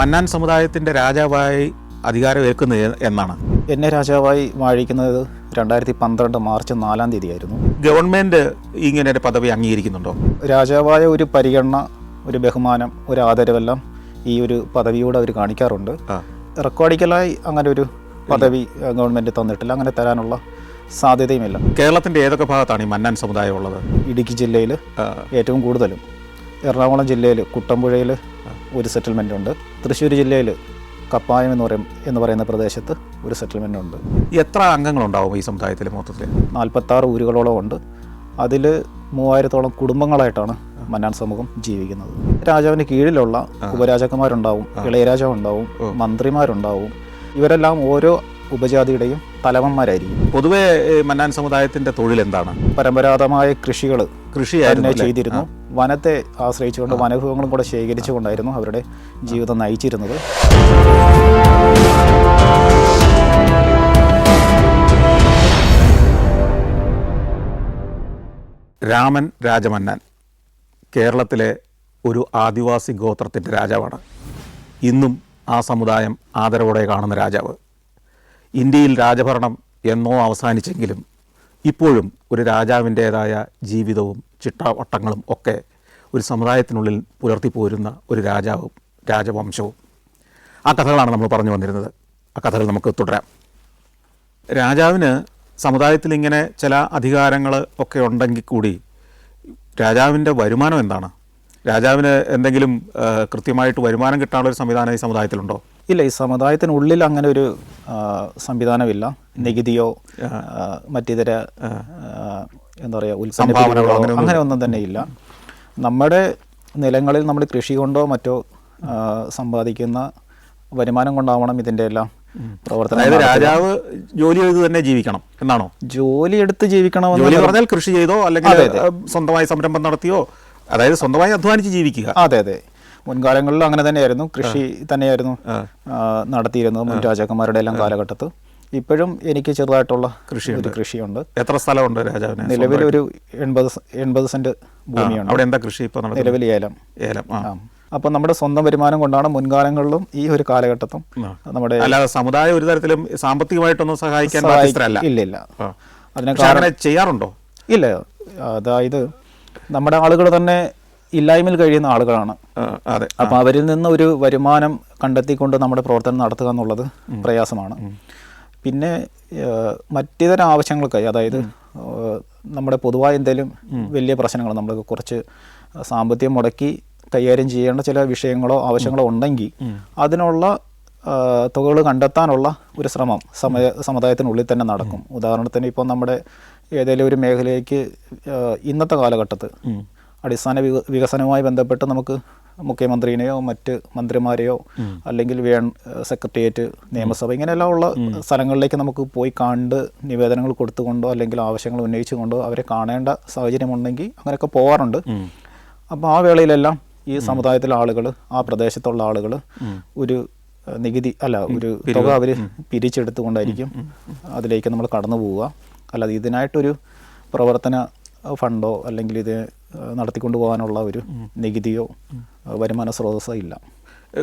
മന്നാൻ സമുദായത്തിൻ്റെ രാജാവായി അധികാരമേൽക്കുന്നത് എന്നാണ്. എന്നെ രാജാവായി വാഴിക്കുന്നത് 2012 മാർച്ച് 4-ാം തീയതിയായിരുന്നു. ഗവൺമെൻറ് ഇങ്ങനെ ഒരു പദവി അംഗീകരിക്കുന്നുണ്ടോ? രാജാവായ ഒരു പരിഗണന, ഒരു ബഹുമാനം, ഒരു ആദരവെല്ലാം ഈ ഒരു പദവിയോട് അവർ കാണിക്കാറുണ്ട്. റെക്കോർഡിക്കലായി അങ്ങനെ ഒരു പദവി ഗവൺമെൻറ് തന്നിട്ടില്ല, അങ്ങനെ തരാനുള്ള സാധ്യതയുമില്ല. കേരളത്തിൻ്റെ ഏതൊക്കെ ഭാഗത്താണ് ഈ മന്നാൻ സമുദായം ഉള്ളത്? ഇടുക്കി ജില്ലയിൽ ഏറ്റവും കൂടുതലും, എറണാകുളം ജില്ലയിൽ കുട്ടമ്പുഴയിൽ ഒരു സെറ്റിൽമെൻ്റ് ഉണ്ട്, തൃശ്ശൂർ ജില്ലയിൽ കപ്പായം എന്ന് പറയുന്ന പ്രദേശത്ത് ഒരു സെറ്റിൽമെൻ്റ് ഉണ്ട്. എത്ര അംഗങ്ങളുണ്ടാവും ഈ സമുദായത്തിൽ മൊത്തത്തിൽ? 46 ഊരുകളോളം ഉണ്ട്. അതിൽ 3000-ഓളം കുടുംബങ്ങളായിട്ടാണ് മന്നാൻ സമൂഹം ജീവിക്കുന്നത്. രാജാവിന് കീഴിലുള്ള ഉപരാജാക്കന്മാരുണ്ടാവും, ഇളയരാജാവ് ഉണ്ടാവും, മന്ത്രിമാരുണ്ടാവും. ഇവരെല്ലാം ഓരോ ഉപജാതിയുടെയും തലവന്മാരായിരിക്കും. പൊതുവെ മന്നാൻ സമുദായത്തിൻ്റെ തൊഴിൽ എന്താണ്? പരമ്പരാഗതമായ കൃഷിയായിരുന്നു ചെയ്തിരുന്നു. വനത്തെ ആശ്രയിച്ചുകൊണ്ട് വനവിഭവങ്ങളും കൂടെ ശേഖരിച്ചുകൊണ്ടായിരുന്നു അവരുടെ ജീവിതം നയിച്ചിരുന്നത്. രാമൻ രാജമന്നാൻ കേരളത്തിലെ ഒരു ആദിവാസി ഗോത്രത്തിൻ്റെ രാജാവാണ്. ഇന്നും ആ സമുദായം ആദരവോടെ കാണുന്ന രാജാവ്. ഇന്ത്യയിൽ രാജഭരണം എന്നോ അവസാനിച്ചെങ്കിലും ഇപ്പോഴും ഒരു രാജാവിൻ്റേതായ ജീവിതവും ചിട്ടവട്ടങ്ങളും ഒക്കെ ഒരു സമുദായത്തിനുള്ളിൽ പുലർത്തിപ്പോരുന്ന ഒരു രാജാവും രാജവംശവും. ആ കഥകളാണ് നമ്മൾ പറഞ്ഞു വന്നിരുന്നത്. ആ കഥകൾ നമുക്ക് തുടരാം. രാജാവിന് സമുദായത്തിൽ ഇങ്ങനെ ചില അധികാരങ്ങൾ ഒക്കെ ഉണ്ടെങ്കിൽ കൂടി രാജാവിൻ്റെ വരുമാനം എന്താണ്? രാജാവിന് എന്തെങ്കിലും കൃത്യമായിട്ട് വരുമാനം കിട്ടാനുള്ളൊരു സംവിധാനം ഈ സമുദായത്തിലുണ്ടോ? ഇല്ല, ഈ സമുദായത്തിനുള്ളിൽ അങ്ങനെ ഒരു സംവിധാനമില്ല. നികുതിയോ മറ്റിതര എന്താ പറയുക ഉൽപ്പന്നങ്ങളോ അങ്ങനെ ഒന്നും തന്നെ ഇല്ല. നമ്മുടെ നിലങ്ങളിൽ നമ്മൾ കൃഷി കൊണ്ടോ മറ്റോ സമ്പാദിക്കുന്ന വരുമാനം കൊണ്ടാവണം ഇതിൻ്റെ എല്ലാം പ്രവർത്തനം. അതായത് രാജാവ് ജോലി ചെയ്ത് തന്നെ ജീവിക്കണം എന്നാണോ? ജോലി എടുത്ത് ജീവിക്കണമെന്ന് ജോലി പറഞ്ഞാൽ കൃഷി ചെയ്തോ അല്ലെങ്കിൽ സ്വന്തമായി സംരംഭം നടത്തിയോ, അതായത് സ്വന്തമായി അധ്വാനിച്ച് ജീവിക്കുക. അതെ അതെ, മുൻകാലങ്ങളിലും അങ്ങനെ തന്നെയായിരുന്നു. കൃഷി തന്നെയായിരുന്നു നടത്തിയിരുന്നത് മുൻ രാജാക്കന്മാരുടെ എല്ലാം കാലഘട്ടത്ത്. ഇപ്പോഴും എനിക്ക് ചെറുതായിട്ടുള്ള കൃഷിയുണ്ട്. എത്ര സ്ഥലമുണ്ട് രാജാവിന്? നിലവിൽ ഒരു 80 സെന്റ് ഭൂമിയുണ്ട്. അവിടെ എന്താ കൃഷി ഇപ്പോൾ? നിലവിൽ ഏലം. അപ്പം നമ്മുടെ സ്വന്തം വരുമാനം കൊണ്ടാണ് മുൻകാലങ്ങളിലും ഈ ഒരു കാലഘട്ടത്തും നമ്മുടെ. അല്ലാതെ സമുദായം ഒരു തരത്തിലും സാമ്പത്തികമായിട്ടൊന്നും സഹായിക്കാൻ ഇല്ല. അതിനെ ചെയ്യാറുണ്ടോ? ഇല്ല, അതായത് നമ്മുടെ ആളുകൾ തന്നെ ഇല്ലായ്മയിൽ കഴിയുന്ന ആളുകളാണ്. അപ്പം അവരിൽ നിന്ന് ഒരു വരുമാനം കണ്ടെത്തിക്കൊണ്ട് നമ്മുടെ പ്രവർത്തനം നടത്തുക എന്നുള്ളത് പ്രയാസമാണ്. പിന്നെ മറ്റിതര ആവശ്യങ്ങൾക്കായി, അതായത് നമ്മുടെ പൊതുവായ എന്തെങ്കിലും വലിയ പ്രശ്നങ്ങൾ, നമ്മൾ കുറച്ച് സാമ്പത്തികം മുടക്കി കൈകാര്യം ചെയ്യേണ്ട ചില വിഷയങ്ങളോ ആവശ്യങ്ങളോ ഉണ്ടെങ്കിൽ അതിനുള്ള തുകകൾ കണ്ടെത്താനുള്ള ഒരു ശ്രമം സമുദായത്തിനുള്ളിൽ തന്നെ നടക്കും. ഉദാഹരണത്തിന് ഇപ്പോൾ നമ്മുടെ ഏതെങ്കിലും ഒരു മേഖലയ്ക്ക് ഇന്നത്തെ കാലഘട്ടത്ത് അടിസ്ഥാന വികസനവുമായി ബന്ധപ്പെട്ട് നമുക്ക് മുഖ്യമന്ത്രിനെയോ മറ്റ് മന്ത്രിമാരെയോ അല്ലെങ്കിൽ സെക്രട്ടേറിയറ്റ്, നിയമസഭ, ഇങ്ങനെയെല്ലാം ഉള്ള സ്ഥലങ്ങളിലേക്ക് നമുക്ക് പോയി കണ്ട് നിവേദനങ്ങൾ കൊടുത്തുകൊണ്ടോ അല്ലെങ്കിൽ ആവശ്യങ്ങൾ ഉന്നയിച്ചുകൊണ്ടോ അവരെ കാണേണ്ട സാഹചര്യമുണ്ടെങ്കിൽ അങ്ങനെയൊക്കെ പോകാറുണ്ട്. അപ്പോൾ ആ വേളയിലെല്ലാം ഈ സമുദായത്തിലെ ആളുകൾ, ആ പ്രദേശത്തുള്ള ആളുകൾ ഒരു നികുതി ഒരു തുക അവർ പിരിച്ചെടുത്തുകൊണ്ടായിരിക്കും അതിലേക്ക് നമ്മൾ കടന്നു പോവുക. അല്ലാതെ ഇതിനായിട്ടൊരു പ്രവർത്തന ഫണ്ടോ അല്ലെങ്കിൽ ഇത് നടത്തിക്കൊണ്ടു പോകാനുള്ള ഒരു നികുതിയോ വരുമാന സ്രോതസ്സോ ഇല്ല.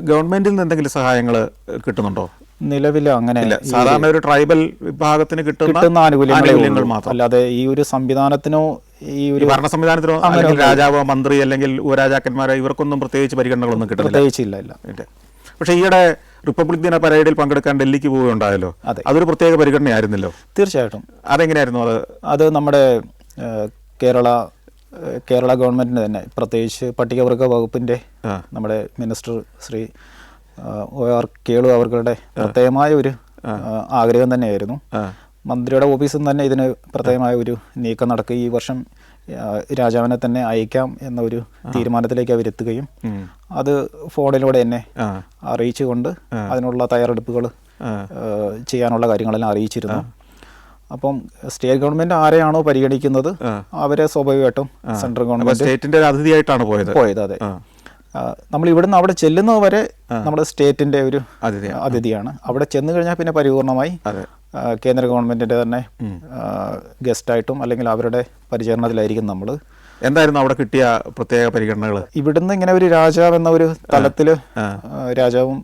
ഗവൺമെന്റിൽ നിന്ന് എന്തെങ്കിലും സഹായങ്ങൾ കിട്ടുന്നുണ്ടോ? നിലവിൽ അങ്ങനെ സാധാരണ ഒരു ട്രൈബൽ വിഭാഗത്തിന് കിട്ടുന്ന ആനുകൂല്യങ്ങൾ മാത്രം, അല്ലാതെ ഈ ഒരു സംവിധാനത്തിനോ ഈ ഒരു ഭരണ സംവിധാനത്തിനോ രാജാവോ മന്ത്രി അല്ലെങ്കിൽ ഉപരാജാക്കന്മാരോ ഇവർക്കൊന്നും പ്രത്യേകിച്ച് പരിഗണനകളൊന്നും കിട്ടുന്നില്ല. പക്ഷേ ഈയിടെ റിപ്പബ്ലിക് ദിന പരേഡിൽ പങ്കെടുക്കാൻ ഡൽഹിക്ക് പോവുകയുണ്ടായല്ലോ, അതൊരു പ്രത്യേക പരിഗണനയായിരുന്നല്ലോ? തീർച്ചയായിട്ടും. അതെങ്ങനെയായിരുന്നു അത് നമ്മുടെ കേരള ഗവൺമെൻറ്റിന് തന്നെ, പ്രത്യേകിച്ച് പട്ടികവർഗ വകുപ്പിൻ്റെ നമ്മുടെ മിനിസ്റ്റർ ശ്രീ OR കേളു അവരുടെ പ്രത്യേകമായ ഒരു ആഗ്രഹം തന്നെയായിരുന്നു. മന്ത്രിയുടെ ഓഫീസിൽ നിന്ന് തന്നെ ഇതിന് പ്രത്യേകമായ ഒരു നീക്കം നടക്കുക, ഈ വർഷം രാജാവിനെ തന്നെ അയക്കാം എന്ന ഒരു തീരുമാനത്തിലേക്ക് അവരെത്തുകയും അത് ഫോണിലൂടെ എന്നെ അറിയിച്ചുകൊണ്ട് അതിനുള്ള തയ്യാറെടുപ്പുകൾ ചെയ്യാനുള്ള കാര്യങ്ങളെല്ലാം അറിയിച്ചിരുന്നു. അപ്പം സ്റ്റേറ്റ് ഗവൺമെന്റ് ആരെയാണോ പരിഗണിക്കുന്നത് അവരെ സ്വാഭാവികമായിട്ടും സെൻട്രൽ ഗവൺമെന്റ് അതിഥിയായിട്ടാണ് പോയത്. അതെ, നമ്മൾ ഇവിടുന്ന് അവിടെ ചെല്ലുന്നത് വരെ നമ്മുടെ സ്റ്റേറ്റിന്റെ ഒരു അതിഥിയാണ്. അവിടെ ചെന്ന് കഴിഞ്ഞാൽ പിന്നെ പരിപൂർണമായി കേന്ദ്ര ഗവൺമെന്റിന്റെ തന്നെ ഗസ്റ്റായിട്ടും അല്ലെങ്കിൽ അവരുടെ പരിചരണത്തിലായിരിക്കും നമ്മൾ. എന്തായിരുന്നു അവിടെ കിട്ടിയ പ്രത്യേക പരിഗണനകൾ? ഇവിടുന്ന് ഇങ്ങനെ ഒരു രാജാവ് എന്ന ഒരു തലത്തിൽ രാജാവും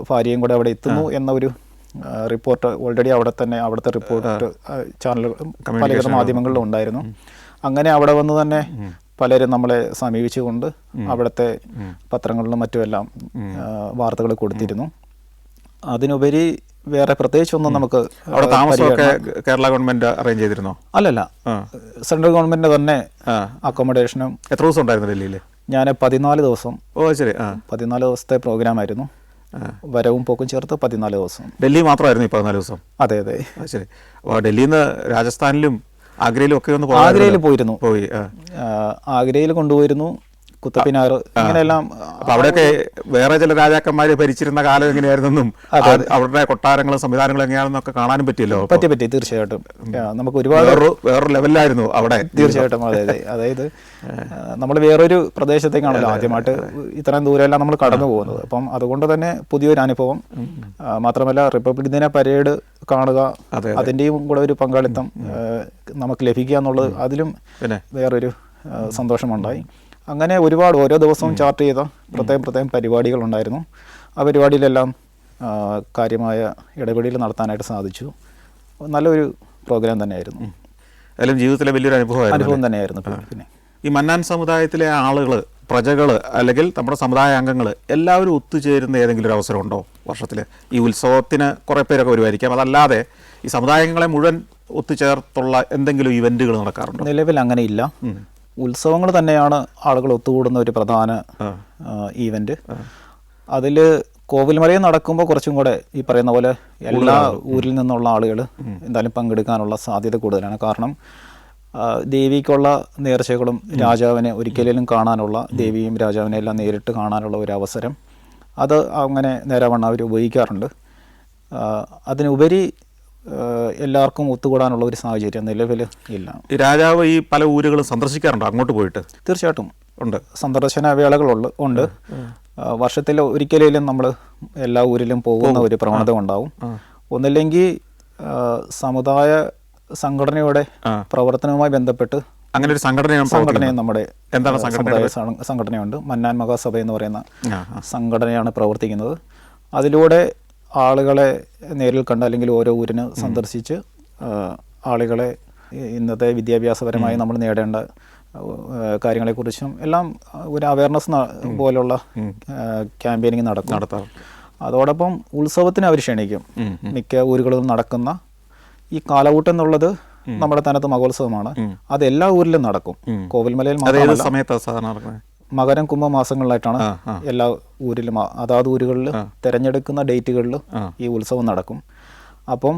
ഭാര്യയും കൂടെ അവിടെ എത്തുന്നു എന്ന ഒരു റിപ്പോർട്ട് ഓൾറെഡി അവിടെ തന്നെ അവിടുത്തെ റിപ്പോർട്ട് ചാനൽ പല മാധ്യമങ്ങളിലും ഉണ്ടായിരുന്നു. അങ്ങനെ അവിടെ വന്ന് തന്നെ പലരും നമ്മളെ സമീപിച്ചുകൊണ്ട് അവിടുത്തെ പത്രങ്ങളിലും മറ്റുമെല്ലാം വാർത്തകൾ കൊടുത്തിരുന്നു. അതിനുപരി വേറെ പ്രത്യേകിച്ചൊന്നും നമുക്ക് അവിടെ താമസമൊക്കെ കേരള ഗവൺമെന്റ് അറേഞ്ച് ചെയ്തിരുന്നോ? അല്ലല്ല, സെൻട്രൽ ഗവൺമെന്റ് തന്നെ അക്കോമഡേഷനും. എത്ര ദിവസം ഉണ്ടായിരുന്നു ഡൽഹിയിൽ? ഞാൻ 14 ദിവസം. ഓ ശരി. 14 ദിവസത്തെ പ്രോഗ്രാമായിരുന്നു. വരവും പോക്കും ചേർത്ത് 14 ദിവസം. ഡൽഹി മാത്രമായിരുന്നു ഈ 14 ദിവസം? അതെ അതെ. ശരി. അപ്പോൾ ഡൽഹിയിൽ നിന്ന് രാജസ്ഥാനിലും ആഗ്രയിലും ഒക്കെ ഒന്ന് ആഗ്രയിൽ പോയിരുന്നു. പോയി. ആഗ്രയിൽ കൊണ്ടുപോയിരുന്നു, കുത്തപ്പിനാർ, ഇങ്ങനെയെല്ലാം. അപ്പൊ അവിടെയൊക്കെ വേറെ ചില രാജാക്കന്മാര് ഭരിച്ചിരുന്ന കാലം എങ്ങനെയായിരുന്നെന്നും അവരുടെ കൊട്ടാരങ്ങളും സംവിധാനങ്ങളും എങ്ങനെയാണെന്നൊക്കെ കാണാനും പറ്റിയല്ലോ. പറ്റി തീർച്ചയായിട്ടും. നമുക്ക് ഒരുപാട് വേറൊരു ലെവലിലായിരുന്നു അവിടെ. തീർച്ചയായിട്ടും. അതെ അതെ. അതായത് നമ്മൾ വേറൊരു പ്രദേശത്തേക്കാണല്ലോ ആദ്യമായിട്ട് ഇത്രയും ദൂരമെല്ലാം നമ്മൾ കടന്നു പോകുന്നത്. അപ്പം അതുകൊണ്ട് തന്നെ പുതിയൊരു അനുഭവം. മാത്രമല്ല റിപ്പബ്ലിക് ദിന പരേഡ് കാണുക, അതിൻ്റെയും കൂടെ ഒരു പങ്കാളിത്തം നമുക്ക് ലഭിക്കുക എന്നുള്ളത്, അതിലും വേറൊരു സന്തോഷമുണ്ടായി. അങ്ങനെ ഒരുപാട് ഓരോ ദിവസവും ചാർട്ട് ചെയ്ത പ്രത്യേകം പരിപാടികളുണ്ടായിരുന്നു. ആ പരിപാടിയിലെല്ലാം കാര്യമായ ഇടപെടൽ നടത്താനായിട്ട് സാധിച്ചു. നല്ലൊരു പ്രോഗ്രാം തന്നെയായിരുന്നു. അതിലും ജീവിതത്തിലെ വലിയൊരു അനുഭവം തന്നെയായിരുന്നു. പിന്നെ ഈ മന്നാൻ സമുദായത്തിലെ ആളുകൾ, പ്രജകൾ, അല്ലെങ്കിൽ നമ്മുടെ സമുദായ അംഗങ്ങൾ എല്ലാവരും ഒത്തുചേരുന്ന ഏതെങ്കിലും ഒരു അവസരമുണ്ടോ വർഷത്തിൽ? ഈ ഉത്സവത്തിന് കുറേ പേരൊക്കെ വരുമായിരിക്കാം. അതല്ലാതെ ഈ സമുദായങ്ങളെ മുഴുവൻ ഒത്തുചേർത്തുള്ള എന്തെങ്കിലും ഇവൻറ്റുകൾ നടക്കാറുണ്ടോ? നിലവിൽ അങ്ങനെയില്ല. ഉത്സവങ്ങൾ തന്നെയാണ് ആളുകൾ ഒത്തുകൂടുന്ന ഒരു പ്രധാന ഈവൻറ്റ്. അതിൽ കോവിൽമലയിൽ നടക്കുമ്പോൾ കുറച്ചും കൂടെ ഈ പറയുന്ന പോലെ എല്ലാ ഊരിൽ നിന്നുള്ള ആളുകൾ എന്തായാലും പങ്കെടുക്കാനുള്ള സാധ്യത കൂടുതലാണ്. കാരണം ദേവിക്കുള്ള നേർച്ചകളും രാജാവിനെ ഒരിക്കലും കാണാനുള്ള, ദേവിയും രാജാവിനെ എല്ലാം നേരിട്ട് കാണാനുള്ള ഒരു അവസരം അത് അങ്ങനെ നേരാവണ്ണം അവർ ഉപയോഗിക്കാറുണ്ട്. അതിനുപരി എല്ലാവർക്കും ഒത്തുകൂടാനുള്ള ഒരു സാഹചര്യം നിലവിൽ ഇല്ല. ഈ രാജാവ് ഈ പല ഊരുകളും സന്ദർശിക്കാറുണ്ടോ അങ്ങോട്ട് പോയിട്ട്? തീർച്ചയായിട്ടും ഉണ്ട്. സന്ദർശന വേളകളുണ്ട്. വർഷത്തിൽ ഒരിക്കലും നമ്മൾ എല്ലാ ഊരിലും പോകുന്ന ഒരു പ്രവണത ഉണ്ടാവും. ഒന്നില്ലെങ്കിൽ സമുദായ സംഘടനയുടെ പ്രവർത്തനവുമായി ബന്ധപ്പെട്ട് അങ്ങനെ ഒരു സംഘടനയും നമ്മുടെ സംഘടനയുണ്ട്. മന്നാൻ മഹാസഭ എന്ന് പറയുന്ന സംഘടനയാണ് പ്രവർത്തിക്കുന്നത്. അതിലൂടെ ആളുകളെ നേരിൽ കണ്ട്, അല്ലെങ്കിൽ ഓരോ ഊരിന് സന്ദർശിച്ച് ആളുകളെ ഇന്നത്തെ വിദ്യാഭ്യാസപരമായി നമ്മൾ നേടേണ്ട കാര്യങ്ങളെക്കുറിച്ചും എല്ലാം ഒരു അവയർനെസ് പോലുള്ള ക്യാമ്പയിനിങ് നടത്തും. അതോടൊപ്പം ഉത്സവത്തിന് അവർ ക്ഷണിക്കും. മിക്ക ഊരുകളിലും നടക്കുന്ന ഈ കാലകൂട്ടം എന്നുള്ളത് നമ്മുടെ തനത്ത് മഹോത്സവമാണ്. അത് എല്ലാ ഊരിലും നടക്കും. കോവിൽമലയിൽ മാത്രമല്ല, മകരം കുംഭ മാസങ്ങളിലായിട്ടാണ് എല്ലാ ഊരിലും, അതാത് ഊരുകളിൽ തിരഞ്ഞെടുക്കുന്ന ഡേറ്റുകളിൽ ഈ ഉത്സവം നടക്കും. അപ്പം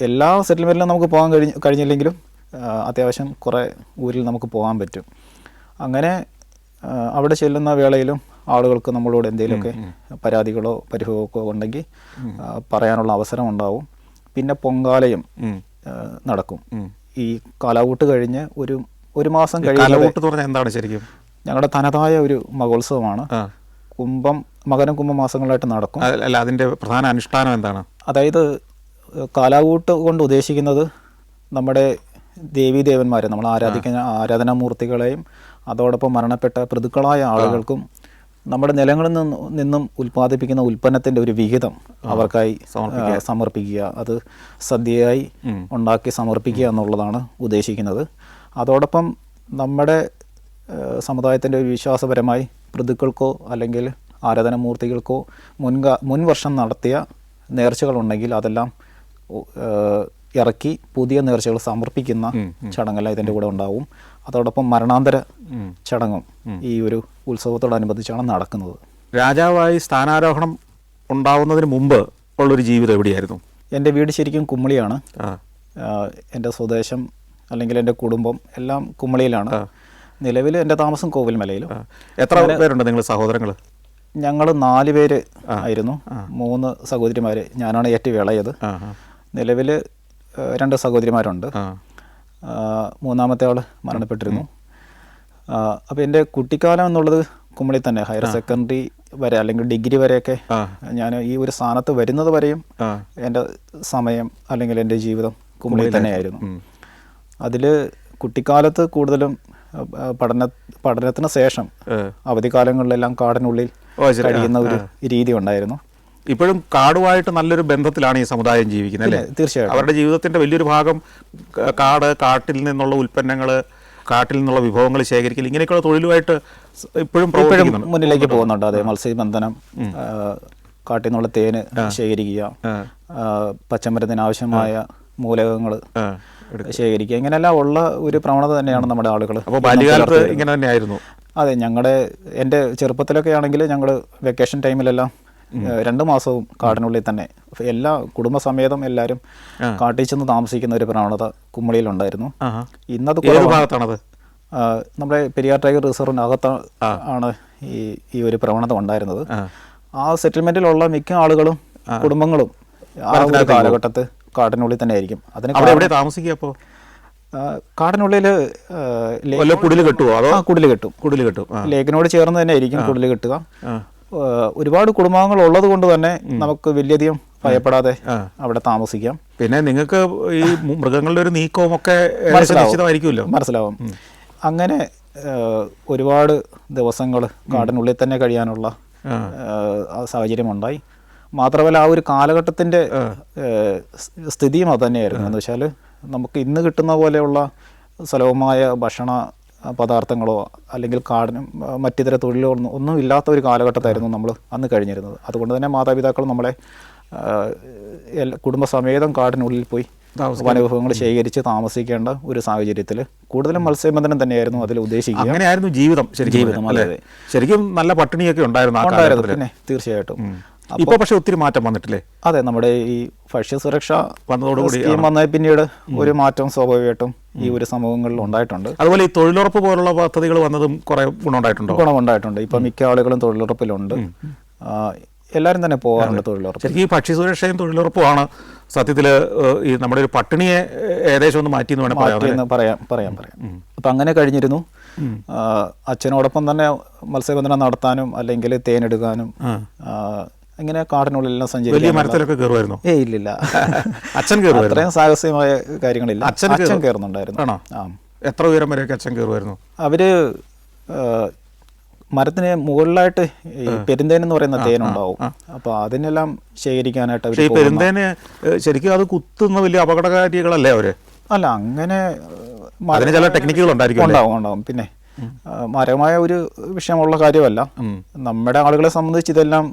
എല്ലാ സെറ്റിൽമെൻറ്റിലും നമുക്ക് പോകാൻ കഴിഞ്ഞില്ലെങ്കിലും അത്യാവശ്യം കുറേ ഊരിൽ നമുക്ക് പോകാൻ പറ്റും. അങ്ങനെ അവിടെ ചെല്ലുന്ന വേളയിലും ആളുകൾക്ക് നമ്മളോട് എന്തെങ്കിലുമൊക്കെ പരാതികളോ പരിഭവമൊക്കെ ഉണ്ടെങ്കിൽ പറയാനുള്ള അവസരം ഉണ്ടാവും. പിന്നെ പൊങ്കാലയും നടക്കും. ഈ കാലാവൂട്ട് കഴിഞ്ഞ് ഒരു മാസം കഴിയുന്നത് എന്താണ് ശരിക്കും ഞങ്ങളുടെ തനതായ ഒരു മഹോത്സവമാണ്. മകരം കുംഭ മാസങ്ങളായിട്ട് നടക്കും. അല്ല, അതിൻ്റെ പ്രധാന അനുഷ്ഠാനം എന്താണ്? അതായത് കാലാവൂട്ട് കൊണ്ട് ഉദ്ദേശിക്കുന്നത് നമ്മുടെ ദേവീദേവന്മാരെ, നമ്മൾ ആരാധിക്കുന്ന ആരാധനാമൂർത്തികളെയും അതോടൊപ്പം മരണപ്പെട്ട പിതൃക്കളായ ആളുകൾക്കും നമ്മുടെ നിലങ്ങളിൽ നിന്നും ഉൽപ്പാദിപ്പിക്കുന്ന ഉൽപ്പന്നത്തിൻ്റെ ഒരു വിഹിതം അവർക്കായി സമർപ്പിക്കുക. അത് സദ്യയായി ഉണ്ടാക്കി സമർപ്പിക്കുക എന്നുള്ളതാണ് ഉദ്ദേശിക്കുന്നത്. അതോടൊപ്പം നമ്മുടെ സമുദായത്തിൻ്റെ ഒരു വിശ്വാസപരമായി പിതൃക്കൾക്കോ അല്ലെങ്കിൽ ആരാധനാമൂർത്തികൾക്കോ മുൻ വർഷം നടത്തിയ നേർച്ചകളുണ്ടെങ്കിൽ അതെല്ലാം ഇറക്കി പുതിയ നേർച്ചകൾ സമർപ്പിക്കുന്ന ചടങ്ങെല്ലാം ഇതിൻ്റെ കൂടെ ഉണ്ടാവും. അതോടൊപ്പം മരണാന്തര ചടങ്ങും ഈ ഒരു ഉത്സവത്തോടനുബന്ധിച്ചാണ് നടക്കുന്നത്. രാജാവായി സ്ഥാനാരോഹണം ഉണ്ടാവുന്നതിന് മുമ്പ് ഉള്ളൊരു ജീവിതം എവിടെയായിരുന്നു? എൻ്റെ വീട് ശരിക്കും കുമ്മളിയാണ്. എൻ്റെ സ്വദേശം അല്ലെങ്കിൽ എൻ്റെ കുടുംബം എല്ലാം കുമ്മളിയിലാണ്. നിലവിൽ എൻ്റെ താമസം കോവിൽമലയിലും. എത്ര പേരുണ്ട് നിങ്ങൾ സഹോദരങ്ങൾ? ഞങ്ങൾ 4 പേര് ആയിരുന്നു. 3 സഹോദരിമാർ, ഞാനാണ് ഏറ്റവും ഇളയത്. നിലവിൽ 2 സഹോദരിമാരുണ്ട്. മൂന്നാമത്തെ ആൾ മരണപ്പെട്ടിരുന്നു. അപ്പോൾ എൻ്റെ കുട്ടിക്കാലം എന്നുള്ളത് കുമ്മളി തന്നെ. ഹയർ സെക്കൻഡറി വരെ അല്ലെങ്കിൽ ഡിഗ്രി വരെയൊക്കെ ഞാൻ ഈ ഒരു സ്ഥാനത്ത് വരുന്നത് വരെയും എൻ്റെ സമയം അല്ലെങ്കിൽ എൻ്റെ ജീവിതം കുമ്മളി തന്നെയായിരുന്നു. അതിൽ കുട്ടിക്കാലത്ത് കൂടുതലും പഠനത്തിന് ശേഷം അവധിക്കാലങ്ങളിലെല്ലാം കാടിനുള്ളിൽ കഴിയുന്ന ഒരു രീതി ഉണ്ടായിരുന്നു. ഇപ്പോഴും കാടുമായിട്ട് നല്ലൊരു ബന്ധത്തിലാണ് ഈ സമുദായം ജീവിക്കുന്നത് അല്ലേ? തീർച്ചയായിട്ടും അവരുടെ ജീവിതത്തിന്റെ വലിയൊരു ഭാഗം കാട്ടിൽ നിന്നുള്ള ഉൽപ്പന്നങ്ങൾ, കാട്ടിൽ നിന്നുള്ള വിഭവങ്ങൾ ശേഖരിക്കൽ, ഇങ്ങനെയൊക്കെയുള്ള തൊഴിലുമായിട്ട് ഇപ്പോഴും പ്രവർത്തിക്കുന്നുണ്ട്, മുന്നിലേക്ക് പോകുന്നുണ്ട്. അതെ, മത്സ്യബന്ധനം, കാട്ടിൽ നിന്നുള്ള തേന് ശേഖരിക്കുക, പച്ചമരുന്നിന് ആവശ്യമായ മൂലകങ്ങൾ ശേഖരിക്കുക, ഇങ്ങനെയെല്ലാം ഉള്ള ഒരു പ്രവണത തന്നെയാണ് നമ്മുടെ ആളുകൾ. അപ്പോൾ ബാല്യകാലത്ത് ഇങ്ങനെ തന്നെയായിരുന്നു? അതെ, എൻ്റെ ചെറുപ്പത്തിലൊക്കെ ആണെങ്കിൽ ഞങ്ങൾ വെക്കേഷൻ ടൈമിലെല്ലാം 2 മാസവും കാടിനുള്ളിൽ തന്നെ എല്ലാ കുടുംബസമേതം എല്ലാവരും കാട്ടിൽ ചെന്ന് താമസിക്കുന്ന ഒരു പ്രവണത കുമ്മളിയിലുണ്ടായിരുന്നു. ഇന്നത് ഭാഗത്താണത്? നമ്മുടെ പെരിയാർ ടൈഗർ റിസർവിന് അകത്ത് ആണ് ഈ ഒരു പ്രവണത ഉണ്ടായിരുന്നത്. ആ സെറ്റിൽമെന്റിലുള്ള മിക്ക ആളുകളും കുടുംബങ്ങളും ആ ഒരു കാലഘട്ടത്ത് കാട്ടിനുള്ളിൽ തന്നെ ആയിരിക്കും. അതിന് താമസിക്കുക അപ്പോൾ കാടിനുള്ളിൽ കുടിൽ കെട്ടുമോ? അതോ കുടിൽ കെട്ടും. ലേക്കിനോട് ചേർന്ന് തന്നെ ആയിരിക്കും കുടിൽ കെട്ടുക. ഒരുപാട് കുടുംബാംഗങ്ങൾ ഉള്ളത് കൊണ്ട് തന്നെ നമുക്ക് വലിയധികം ഭയപ്പെടാതെ അവിടെ താമസിക്കാം. പിന്നെ നിങ്ങൾക്ക് ഈ മൃഗങ്ങളുടെ ഒരു നീക്കവും ഒക്കെ മനസ്സിലാവും. അങ്ങനെ ഒരുപാട് ദിവസങ്ങൾ കാടിനുള്ളിൽ തന്നെ കഴിയാനുള്ള സാഹചര്യമുണ്ടായി. മാത്രമല്ല ആ ഒരു കാലഘട്ടത്തിൻ്റെ സ്ഥിതിയും അത് തന്നെയായിരുന്നു. എന്ന് വെച്ചാൽ നമുക്ക് ഇന്ന് കിട്ടുന്ന പോലെയുള്ള സുലഭമായ ഭക്ഷണ പദാർത്ഥങ്ങളോ അല്ലെങ്കിൽ കാടിനും മറ്റിതര തൊഴിലോ ഒന്നും ഇല്ലാത്ത ഒരു കാലഘട്ടത്തായിരുന്നു നമ്മൾ അന്ന് കഴിഞ്ഞിരുന്നത്. അതുകൊണ്ട് തന്നെ മാതാപിതാക്കൾ നമ്മളെ കുടുംബസമേതം കാടിനുള്ളിൽ പോയി വനവിഭവങ്ങൾ ശേഖരിച്ച് താമസിക്കേണ്ട ഒരു സാഹചര്യത്തിൽ കൂടുതലും മത്സ്യബന്ധനം തന്നെയായിരുന്നു അതിൽ ഉദ്ദേശിക്കുക. അങ്ങനെയായിരുന്നു ജീവിതം. ശരിക്കും നല്ല പട്ടിണിയൊക്കെ ഉണ്ടായിരുന്നു. പിന്നെ തീർച്ചയായിട്ടും. ഇപ്പോൾ പക്ഷേ ഒത്തിരി മാറ്റം വന്നിട്ടില്ലേ? അതെ, നമ്മുടെ ഈ ഭക്ഷ്യസുരക്ഷ വന്നതോടുകൂടി വന്നതിൽ പിന്നീട് ഒരു മാറ്റം സ്വാഭാവികമായിട്ടും ഈ ഒരു സമൂഹങ്ങളിൽ ഉണ്ടായിട്ടുണ്ട്. അതുപോലെ ഈ തൊഴിലുറപ്പ് പോലുള്ള പദ്ധതികൾ വന്നതും കുറെ ഗുണമുണ്ടായിട്ടുണ്ട്. ഇപ്പം മിക്ക ആളുകളും തൊഴിലുറപ്പിലുണ്ട്. എല്ലാവരും തന്നെ പോകാറുണ്ട് തൊഴിലുറപ്പ്. ശരിക്കും ഈ ഭക്ഷ്യസുരക്ഷയും തൊഴിലുറപ്പുമാണ് സത്യത്തിൽ ഈ നമ്മുടെ ഒരു പട്ടിണിയെ ഏകദേശം ഒന്ന് മാറ്റി എന്ന് പറയാം. അപ്പം അങ്ങനെ കഴിഞ്ഞിരുന്നു. അച്ഛനോടൊപ്പം തന്നെ മത്സ്യബന്ധനം നടത്താനും അല്ലെങ്കിൽ തേനെടുക്കാനും ഇങ്ങനെ കാടിനുള്ളിലെല്ലാം സഞ്ചരിക്കും. ഇല്ലില്ല, അത്രയും സാഹസികമായ കാര്യങ്ങളില്ല. അച്ഛൻ കയറുന്നുണ്ടായിരുന്നു. എത്ര ഉയരം വരെയൊക്കെ അച്ഛൻ കയറുമായിരുന്നു? അവര് മരത്തിന് മുകളിലായിട്ട് ഈ പെരുന്തേൻ എന്ന് പറയുന്ന തേനുണ്ടാവും. അപ്പൊ അതിനെല്ലാം ശേഖരിക്കാനായിട്ട് പെരുന്തേന് ശരിക്കും അത് കുത്തുന്ന വലിയ അപകടകാരികളല്ലേ അവര്? അല്ല, അങ്ങനെ ചില ടെക്നിക്കുകൾ ഉണ്ടാവും. പിന്നെ മാരകമായ ഒരു വിഷയമുള്ള കാര്യമല്ല. നമ്മുടെ ആളുകളെ സംബന്ധിച്ച് ഇതെല്ലാം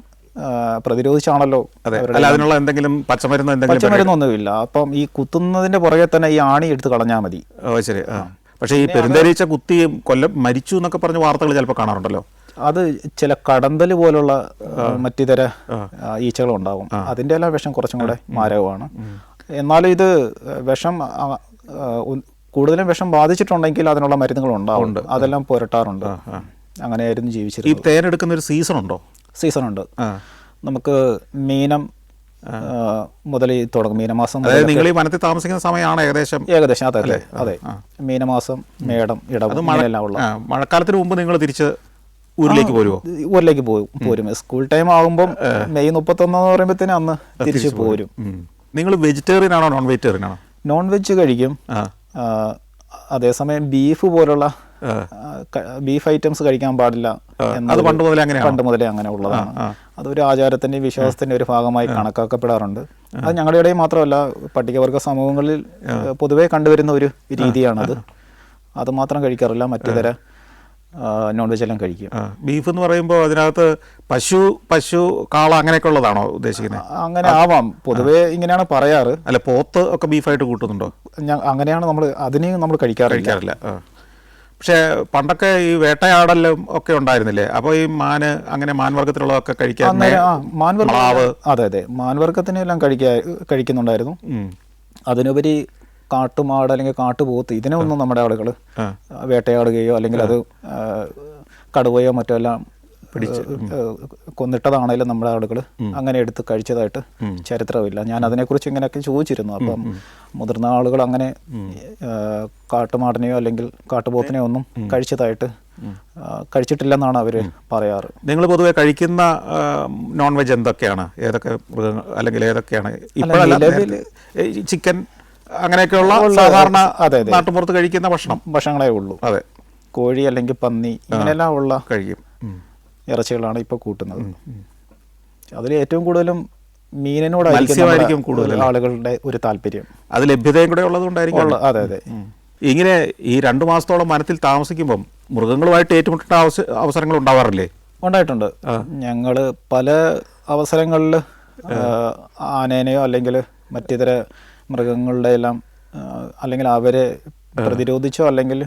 പ്രതിരോധിച്ചാണല്ലോ. അതിനുള്ള എന്തെങ്കിലും പച്ചമരുന്നൊന്നുമില്ല. അപ്പം ഈ കുത്തുന്നതിന്റെ പുറകെ തന്നെ ഈ ആണി എടുത്ത് കളഞ്ഞാൽ മതി. ശരി. പക്ഷേ ഈ പെരുന്തേനീച്ച കുത്തി മരിച്ചു എന്നൊക്കെ പറഞ്ഞ വാർത്തകൾ ചിലപ്പോൾ കാണാറുണ്ടല്ലോ. അത് ചില കടന്തൽ പോലുള്ള മറ്റിതര ഈച്ചകൾ ഉണ്ടാകും. അതിൻ്റെ എല്ലാം വിഷം കുറച്ചും കൂടെ മാരകമാണ്. എന്നാലും ഇത് വിഷം കൂടുതലും വിഷം ബാധിച്ചിട്ടുണ്ടെങ്കിൽ അതിനുള്ള മരുന്നുകൾ ഉണ്ടാവും. അതെല്ലാം പുരട്ടാറുണ്ട്. അങ്ങനെയായിരുന്നു ജീവിച്ചിരുന്നത്. ഈ തേനെടുക്കുന്ന ഒരു സീസൺ ഉണ്ടോ? സീസണുണ്ട്. നമുക്ക് മീനം മുതൽ തുടങ്ങും. മീനമാസം നിങ്ങൾ ഈ വനത്തിൽ താമസിക്കുന്ന സമയമാണ് ഏകദേശം? അതെ. മീനമാസം, മേടം, ഇടവം അങ്ങനെയെല്ലാം ഉള്ള. മഴക്കാലത്തിന് മുമ്പ് നിങ്ങൾ തിരിച്ച് ഊരിലേക്ക് പോരുമോ? ഊരിലേക്ക് പോരും. സ്കൂൾ ടൈം ആകുമ്പം മെയ് 31 എന്ന് പറയുമ്പോഴത്തേന് അന്ന് തിരിച്ച് പോരും. നിങ്ങൾ വെജിറ്റേറിയൻ ആണോ നോൺ വെജിറ്റേറിയൻ ആണോ? നോൺ വെജ് കഴിക്കും. അതേസമയം ബീഫ് പോലുള്ള ബീഫ് ഐറ്റംസ് കഴിക്കാൻ പാടില്ല. പണ്ട് മുതലേ അങ്ങനെ ഉള്ളതാണ്. അതൊരു ആചാരത്തിൻ്റെയും വിശ്വാസത്തിൻ്റെ ഒരു ഭാഗമായി കണക്കാക്കപ്പെടാറുണ്ട്. അത് ഞങ്ങളുടെ ഇടയിൽ മാത്രമല്ല, പട്ടികവർഗ സമൂഹങ്ങളിൽ പൊതുവെ കണ്ടുവരുന്ന ഒരു രീതിയാണത്. അത് മാത്രം കഴിക്കാറില്ല, മറ്റുതര നോൺ വെജ് എല്ലാം കഴിക്കും. ബീഫ് എന്ന് പറയുമ്പോൾ അതിനകത്ത് പശു കാള അങ്ങനെയൊക്കെ ഉള്ളതാണോ ഉദ്ദേശിക്കുന്നത്? അങ്ങനെ ആവാം, പൊതുവെ ഇങ്ങനെയാണ് പറയാറ്. അല്ല, പോത്ത് ഒക്കെ ബീഫായിട്ട് കൂട്ടുന്നുണ്ടോ? അങ്ങനെയാണ് നമ്മൾ കഴിക്കാറില്ല. പക്ഷേ പണ്ടൊക്കെ ഈ വേട്ടയാടലും ഒക്കെ ഉണ്ടായിരുന്നില്ലേ? അപ്പോൾ ഈ അങ്ങനെ മാൻവർഗത്തിലുള്ളതൊക്കെ കഴിക്കാൻ അതെ, മാൻവർഗത്തിനെല്ലാം കഴിക്കുന്നുണ്ടായിരുന്നു. അതിനുപരി കാട്ടുമാട് അല്ലെങ്കിൽ കാട്ടുപോത്ത് ഇതിനെ ഒന്നും നമ്മുടെ ആളുകൾ വേട്ടയാടുകയോ അല്ലെങ്കിൽ അത് കടുവയോ മറ്റോ എല്ലാം കൊന്നിട്ടതാണേലും നമ്മുടെ ആളുകൾ അങ്ങനെ എടുത്ത് കഴിച്ചതായിട്ട് ചരിത്രമില്ല. ഞാൻ അതിനെക്കുറിച്ച് ഇങ്ങനെയൊക്കെ ചോദിച്ചിരുന്നു. അപ്പം മുതിർന്ന ആളുകൾ അങ്ങനെ കാട്ടുമാടിനെയോ അല്ലെങ്കിൽ കാട്ടുപോത്തിനെയോ ഒന്നും കഴിച്ചിട്ടില്ലെന്നാണ് അവർ പറയാറ്. നിങ്ങൾ പൊതുവെ കഴിക്കുന്ന നോൺ വെജ് എന്തൊക്കെയാണ്? ഏതൊക്കെ മൃഗങ്ങൾ അല്ലെങ്കിൽ ഏതൊക്കെയാണ്? ചിക്കൻ അങ്ങനെയൊക്കെയുള്ള സാധാരണ നാട്ടുമ്പുറത്ത് കഴിക്കുന്ന ഭക്ഷണങ്ങളേ ഉള്ളൂ. അതെ, കോഴി അല്ലെങ്കിൽ പന്നി ഇങ്ങനെയെല്ലാം ഉള്ള കഴിക്കും. ഇറച്ചികളാണ് ഇപ്പോൾ കൂട്ടുന്നത്. അതിൽ ഏറ്റവും കൂടുതലും മീനിനോടായിരിക്കും കൂടുതൽ ആളുകളുടെ ഒരു താല്പര്യം. അത് ലഭ്യതയും കൂടെ ഉള്ളതുകൊണ്ടായിരിക്കും. അതെ അതെ. ഇങ്ങനെ ഈ 2 മാസത്തോളം വനത്തിൽ താമസിക്കുമ്പം മൃഗങ്ങളുമായിട്ട് ഏറ്റുമുട്ടേണ്ട അവസരങ്ങൾ ഉണ്ടാവാറില്ലേ? ഉണ്ടായിട്ടുണ്ട്. ഞങ്ങൾ പല അവസരങ്ങളിൽ ആനേനെയോ അല്ലെങ്കിൽ മറ്റിതര മൃഗങ്ങളുടെ എല്ലാം അല്ലെങ്കിൽ അവരെ പ്രതിരോധിച്ചോ അല്ലെങ്കിൽ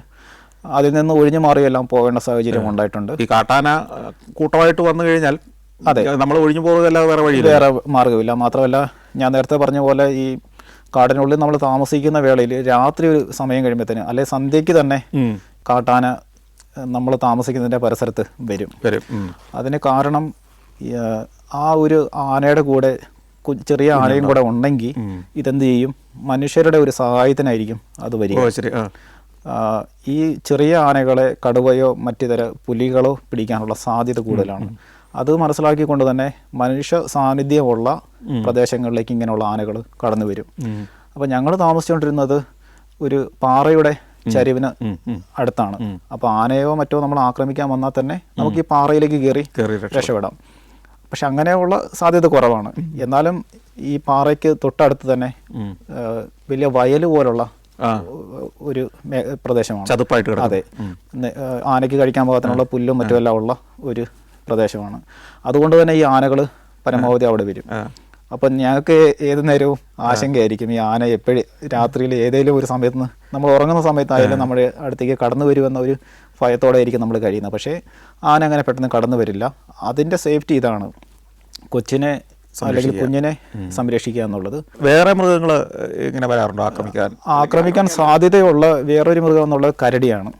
അതിൽ നിന്ന് ഒഴിഞ്ഞു മാറിയോ എല്ലാം പോകേണ്ട സാഹചര്യം ഉണ്ടായിട്ടുണ്ട്. ഈ കാട്ടാന കൂട്ടമായിട്ട് വന്നു കഴിഞ്ഞാൽ അതെ, നമ്മൾ ഒഴിഞ്ഞു പോകുകയല്ലാതെ വേറെ മാർഗ്ഗമില്ല. മാത്രമല്ല, ഞാൻ നേരത്തെ പറഞ്ഞ പോലെ ഈ കാടിനുള്ളിൽ നമ്മൾ താമസിക്കുന്ന വേളയിൽ രാത്രി ഒരു സമയം കഴിയുമ്പോഴത്തേന് അല്ലെ സന്ധ്യയ്ക്ക് തന്നെ കാട്ടാന നമ്മൾ താമസിക്കുന്നതിൻ്റെ പരിസരത്ത് വരും. അതിന് കാരണം ആ ഒരു ആനയുടെ കൂടെ ചെറിയ ആനയും കൂടെ ഉണ്ടെങ്കിൽ ഇതെന്ത് ചെയ്യും, മനുഷ്യരുടെ ഒരു സഹായത്തിനായിരിക്കും അത് വരിക. ഈ ചെറിയ ആനകളെ കടുവയോ മറ്റിതര പുലികളോ പിടിക്കാനുള്ള സാധ്യത കൂടുതലാണ്. അത് മനസ്സിലാക്കിക്കൊണ്ട് തന്നെ മനുഷ്യ സാന്നിധ്യമുള്ള പ്രദേശങ്ങളിലേക്ക് ഇങ്ങനെയുള്ള ആനകൾ കടന്നു വരും. അപ്പം ഞങ്ങൾ താമസിച്ചുകൊണ്ടിരുന്നത് ഒരു പാറയുടെ ചരിവിന് അടുത്താണ്. അപ്പോൾ ആനയോ മറ്റോ നമ്മൾ ആക്രമിക്കാൻ വന്നാൽ തന്നെ നമുക്ക് ഈ പാറയിലേക്ക് കയറി രക്ഷപ്പെടാം. പക്ഷെ അങ്ങനെയുള്ള സാധ്യത കുറവാണ്. എന്നാലും ഈ പാറയ്ക്ക് തൊട്ടടുത്ത് തന്നെ വലിയ വയൽ പോലുള്ള ഒരു പ്രദേശമാണ്. ചതുപ്പായിട്ട്. അതെ, ആനയ്ക്ക് കഴിക്കാൻ പാകത്തിനുള്ള പുല്ലും മറ്റുമെല്ലാം ഉള്ള ഒരു പ്രദേശമാണ്. അതുകൊണ്ട് തന്നെ ഈ ആനകൾ പരമാവധി അവിടെ വരും. അപ്പം ഞങ്ങൾക്ക് ഏത് നേരവും ആശങ്കയായിരിക്കും, ഈ ആന എപ്പോഴും രാത്രിയിൽ ഏതെങ്കിലും ഒരു സമയത്ത് നമ്മൾ ഉറങ്ങുന്ന സമയത്തായാലും നമ്മുടെ അടുത്തേക്ക് കടന്നു വരുമെന്ന ഒരു ഭയത്തോടെ ആയിരിക്കും നമ്മൾ കഴിയുന്നത്. പക്ഷേ ആന അങ്ങനെ പെട്ടെന്ന് കടന്നു വരില്ല. അതിൻ്റെ സേഫ്റ്റി ഇതാണ്, കൊച്ചിനെ അല്ലെങ്കിൽ കുഞ്ഞിനെ സംരക്ഷിക്കുക എന്നുള്ളത്. വേറെ മൃഗങ്ങൾ ഇങ്ങനെ വരാറുണ്ടോ ആക്രമിക്കാൻ സാധ്യതയുള്ള വേറൊരു മൃഗം എന്നുള്ളത് കരടിയാണ്.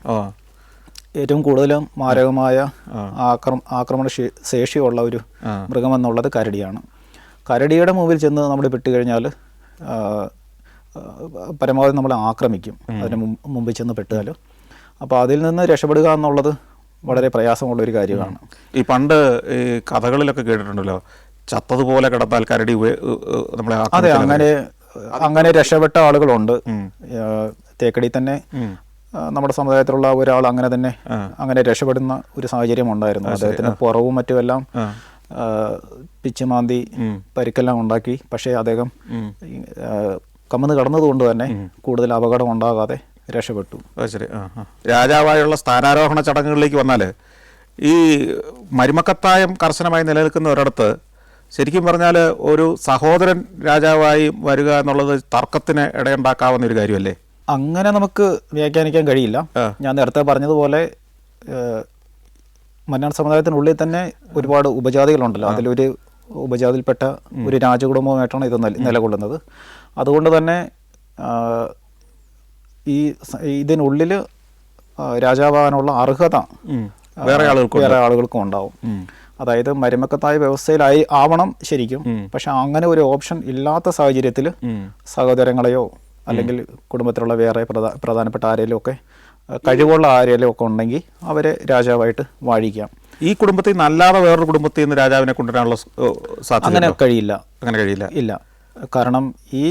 ഏറ്റവും കൂടുതലും മാരകമായ ആക്രമണ ശേഷിയുള്ള ഒരു മൃഗമെന്നുള്ളത് കരടിയാണ്. കരടിയുടെ മുമ്പിൽ ചെന്ന് നമ്മൾ പെട്ടുകഴിഞ്ഞാൽ പരമാവധി നമ്മളെ ആക്രമിക്കും, അതിന് മുമ്പിൽ ചെന്ന് പെട്ടാൽ. അപ്പോൾ അതിൽ നിന്ന് രക്ഷപ്പെടുക എന്നുള്ളത് വളരെ പ്രയാസമുള്ളൊരു കാര്യമാണ്. ഈ പണ്ട് ഈ കഥകളിലൊക്കെ കേട്ടിട്ടുണ്ടല്ലോ, ചത്തതുപോലെ കിടന്നാൽ കരടി നമ്മളെ. അതെ, അങ്ങനെ രക്ഷപ്പെട്ട ആളുകളുണ്ട്. തേക്കടി തന്നെ നമ്മുടെ സമുദായത്തിലുള്ള ഒരാൾ അങ്ങനെ രക്ഷപ്പെടുന്ന ഒരു സാഹചര്യം ഉണ്ടായിരുന്നു. അദ്ദേഹത്തിന് പുറവും മറ്റുമെല്ലാം പിച്ചുമാന്തി പരിക്കെല്ലാം ഉണ്ടാക്കി. പക്ഷേ അദ്ദേഹം കമ്മന്ന് കടന്നതുകൊണ്ട് തന്നെ കൂടുതൽ അപകടം ഉണ്ടാകാതെ രക്ഷപ്പെട്ടു. ശരി. രാജാവായുള്ള സ്ഥാനാരോഹണ ചടങ്ങുകളിലേക്ക് വന്നാൽ ഈ മരുമക്കത്തായം കർശനമായി നിലനിൽക്കുന്ന ഒരിടത്ത് ശരിക്കും പറഞ്ഞാൽ ഒരു സഹോദരൻ രാജാവായി വരിക എന്നുള്ളത് തർക്കത്തിന് ഇടയുണ്ടാക്കാവുന്ന ഒരു കാര്യമല്ലേ? അങ്ങനെ നമുക്ക് വ്യാഖ്യാനിക്കാൻ കഴിയില്ല. ഞാൻ നേരത്തെ പറഞ്ഞതുപോലെ മന്നാർ സമുദായത്തിനുള്ളിൽ തന്നെ ഒരുപാട് ഉപജാതികളുണ്ടല്ലോ. അതിലൊരു ഉപജാതിയിൽപ്പെട്ട ഒരു രാജകുടുംബമായിട്ടാണ് ഇത് നിലകൊള്ളുന്നത്. അതുകൊണ്ട് തന്നെ ഇതിനുള്ളിൽ രാജാവാകാനുള്ള അർഹത വേറെ ആളുകൾക്കും ഉണ്ടാവും. അതായത് മരുമക്കത്തായ വ്യവസ്ഥയിലായി ആവണം ശരിക്കും. പക്ഷെ അങ്ങനെ ഒരു ഓപ്ഷൻ ഇല്ലാത്ത സാഹചര്യത്തിൽ സഹോദരങ്ങളെയോ അല്ലെങ്കിൽ കുടുംബത്തിലുള്ള വേറെ പ്രധാനപ്പെട്ട ആരെങ്കിലും ഒക്കെ കഴിവുള്ള ആരെങ്കിലും ഒക്കെ ഉണ്ടെങ്കിൽ അവരെ രാജാവായിട്ട് വാഴിക്കാം. ഈ കുടുംബത്തിൽ നിന്ന് അല്ലാതെ വേറൊരു കുടുംബത്തിൽ നിന്ന് രാജാവിനെ കൊണ്ടുവരാനുള്ള സാധ്യത അങ്ങനെ കഴിയില്ല. ഇല്ല, കാരണം ഈ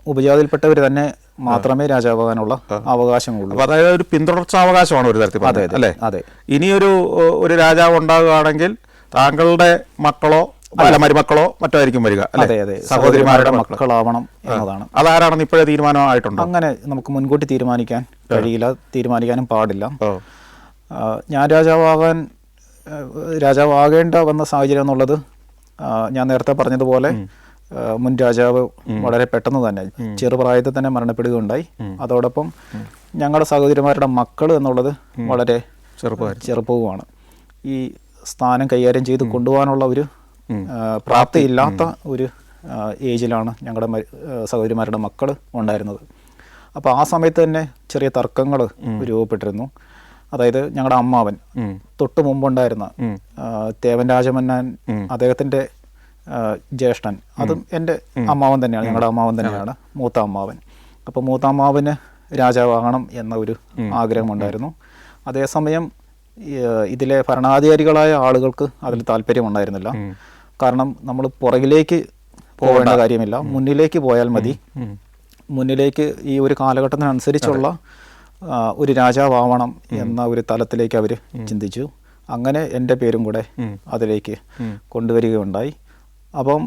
ഉപജാതിയിൽപ്പെട്ടവർ തന്നെ മാത്രമേ രാജാവാകാനുള്ള അവകാശമുള്ളൂ. അതായത് ഒരു പിന്തുടർച്ചാവകാശമാണ് ഒരു തരത്തിൽ അല്ലേ? അതെ. ഇനിയൊരു രാജാവ് ഉണ്ടാകുകയാണെങ്കിൽ താങ്കളുടെ മക്കളോ മരുമക്കളോ മറ്റോ ആയിരിക്കും വരിക. അതെ, സഹോദരിമാരുടെ മക്കളാവണം എന്നതാണ്. അതാരാണെന്ന് ഇപ്പോഴേ തീരുമാനമായിട്ടുണ്ടോ? അങ്ങനെ നമുക്ക് മുൻകൂട്ടി തീരുമാനിക്കാൻ കഴിയില്ല, തീരുമാനിക്കാനും പാടില്ല. ഞാൻ രാജാവാകേണ്ട വന്ന സാഹചര്യം എന്നുള്ളത് ഞാൻ നേരത്തെ പറഞ്ഞതുപോലെ മുൻ രാജാവ് വളരെ പെട്ടെന്ന് തന്നെ ചെറുപ്രായത്തിൽ തന്നെ മരണപ്പെടുകയുണ്ടായി. അതോടൊപ്പം ഞങ്ങളുടെ സഹോദരിമാരുടെ മക്കൾ എന്നുള്ളത് വളരെ ചെറുപ്പവുമാണ്. ഈ സ്ഥാനം കൈകാര്യം ചെയ്ത് കൊണ്ടുപോകാനുള്ള ഒരു പ്രാപ്തിയില്ലാത്ത ഒരു ഏജിലാണ് ഞങ്ങളുടെ സഹോദരിമാരുടെ മക്കൾ ഉണ്ടായിരുന്നത്. അപ്പോൾ ആ സമയത്ത് തന്നെ ചെറിയ തർക്കങ്ങൾ രൂപപ്പെട്ടിരുന്നു. അതായത് ഞങ്ങളുടെ അമ്മാവൻ തൊട്ട് മുമ്പുണ്ടായിരുന്ന തേവൻ രാജമന്നാൻ, അദ്ദേഹത്തിൻ്റെ ജ്യേഷ്ഠൻ, അതും എൻ്റെ അമ്മാവൻ തന്നെയാണ്, ഞങ്ങളുടെ അമ്മാവൻ തന്നെയാണ്, മൂത്ത അമ്മാവൻ. അപ്പോൾ മൂത്ത അമ്മാവന് രാജാവാകണം എന്ന ഒരു ആഗ്രഹമുണ്ടായിരുന്നു. അതേസമയം ഇതിലെ ഭരണാധികാരികളായ ആളുകൾക്ക് അതിൽ താല്പര്യമുണ്ടായിരുന്നില്ല. കാരണം നമ്മൾ പുറകിലേക്ക് പോകേണ്ട കാര്യമില്ല, മുന്നിലേക്ക് പോയാൽ മതി. മുന്നിലേക്ക് ഈ ഒരു കാലഘട്ടത്തിനനുസരിച്ചുള്ള ഒരു രാജാവാവണം എന്ന ഒരു തലത്തിലേക്ക് അവർ ചിന്തിച്ചു. അങ്ങനെ എൻ്റെ പേരും കൂടെ അതിലേക്ക് കൊണ്ടുവരികയുണ്ടായി. അപ്പം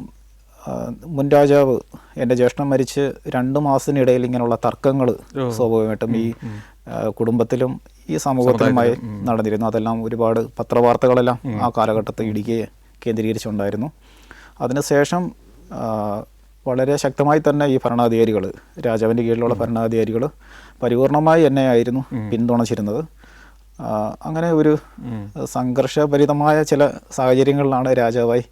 മുൻ രാജാവ് എൻ്റെ ജ്യേഷ്ഠൻ മരിച്ച് 2 മാസത്തിനിടയിൽ ഇങ്ങനെയുള്ള തർക്കങ്ങൾ സ്വാഭാവികമായിട്ടും ഈ കുടുംബത്തിലും ഈ സമൂഹത്തിലുമായി നടന്നിരുന്നു. അതെല്ലാം ഒരുപാട് പത്രവാർത്തകളെല്ലാം ആ കാലഘട്ടത്തിൽ ഇടുക്കിയെ കേന്ദ്രീകരിച്ചുണ്ടായിരുന്നു. അതിനുശേഷം വളരെ ശക്തമായി തന്നെ ഈ ഭരണാധികാരികൾ, രാജാവിൻ്റെ കീഴിലുള്ള ഭരണാധികാരികൾ പരിപൂർണമായി എന്നെ ആയിരുന്നു പിന്തുണച്ചിരുന്നത്. അങ്ങനെ ഒരു സംഘർഷഭരിതമായ ചില സാഹചര്യങ്ങളിലാണ് രാജാവായി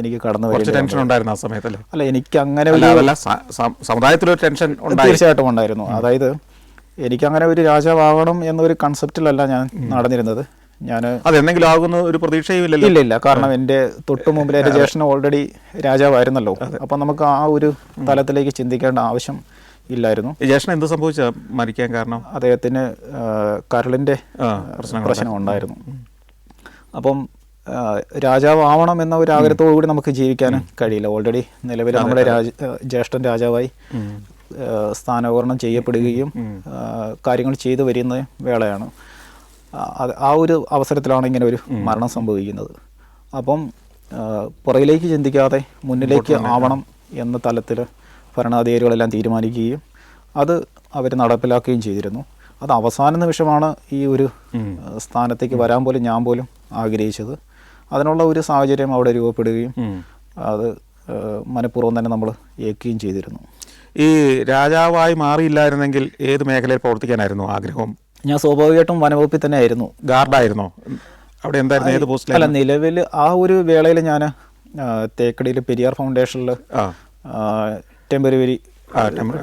എനിക്ക് കടന്നു വരുന്നത്. അല്ല, എനിക്ക് അങ്ങനെ സമുദായത്തിലൊരു ടെൻഷൻ തീർച്ചയായിട്ടും ഉണ്ടായിരുന്നു. അതായത് എനിക്കങ്ങനെ ഒരു രാജാവാകണം എന്നൊരു കൺസെപ്റ്റിലല്ല ഞാൻ നടന്നിരുന്നത്. ഞാൻ അതെന്തെങ്കിലും ആകുന്ന ഒരു പ്രതീക്ഷയും ഇല്ല. കാരണം എൻ്റെ തൊട്ടു മുമ്പിൽ എൻ്റെ ജ്യേഷ്ഠൻ ഓൾറെഡി രാജാവായിരുന്നല്ലോ. അപ്പം നമുക്ക് ആ ഒരു തലത്തിലേക്ക് ചിന്തിക്കേണ്ട ആവശ്യം ഇല്ലായിരുന്നു. ജ്യേഷ്ഠൻ എന്ത് സംഭവിച്ച മരിക്കാൻ കാരണം? അദ്ദേഹത്തിന് കരളിൻ്റെ പ്രശ്നം ഉണ്ടായിരുന്നു. അപ്പം രാജാവാവണം എന്ന ഒരു ആഗ്രഹത്തോടു കൂടി നമുക്ക് ജീവിക്കാൻ കഴിയില്ല. ഓൾറെഡി നിലവിൽ നമ്മുടെ ജ്യേഷ്ഠൻ രാജാവായി സ്ഥാനാരോഹണം ചെയ്യപ്പെടുകയും കാര്യങ്ങൾ ചെയ്തു വരുന്ന വേളയാണ്. ആ ഒരു അവസരത്തിലാണ് ഇങ്ങനെ ഒരു മരണം സംഭവിക്കുന്നത്. അപ്പം പുറകിലേക്ക് ചിന്തിക്കാതെ മുന്നിലേക്ക് ആവണം എന്ന തലത്തിൽ ഭരണാധികാരികളെല്ലാം തീരുമാനിക്കുകയും അത് അവർ നടപ്പിലാക്കുകയും ചെയ്തിരുന്നു. അത് അവസാന നിമിഷമാണ് ഈ ഒരു സ്ഥാനത്തേക്ക് വരാൻ പോലും ഞാൻ പോലും ആഗ്രഹിച്ചത്. അതിനുള്ള ഒരു സാഹചര്യം അവിടെ രൂപപ്പെടുകയും അത് മനഃപൂർവ്വം തന്നെ നമ്മൾ ഏൽക്കുകയും ചെയ്തിരുന്നു. ഈ രാജാവായി മാറിയില്ലായിരുന്നെങ്കിൽ ഏത് മേഖലയിൽ പ്രവർത്തിക്കാനായിരുന്നു ആഗ്രഹം? ഞാൻ സ്വാഭാവികമായിട്ടും വനവകുപ്പിൽ തന്നെ ആയിരുന്നു. ഗാർഡായിരുന്നോ? അവിടെ എന്തായിരുന്നു, ഏത് പോസ്റ്റിൽ? അല്ല, നിലവിൽ ആ ഒരു വേളയിൽ ഞാൻ തേക്കടിയിൽ പെരിയാർ ഫൗണ്ടേഷനിൽ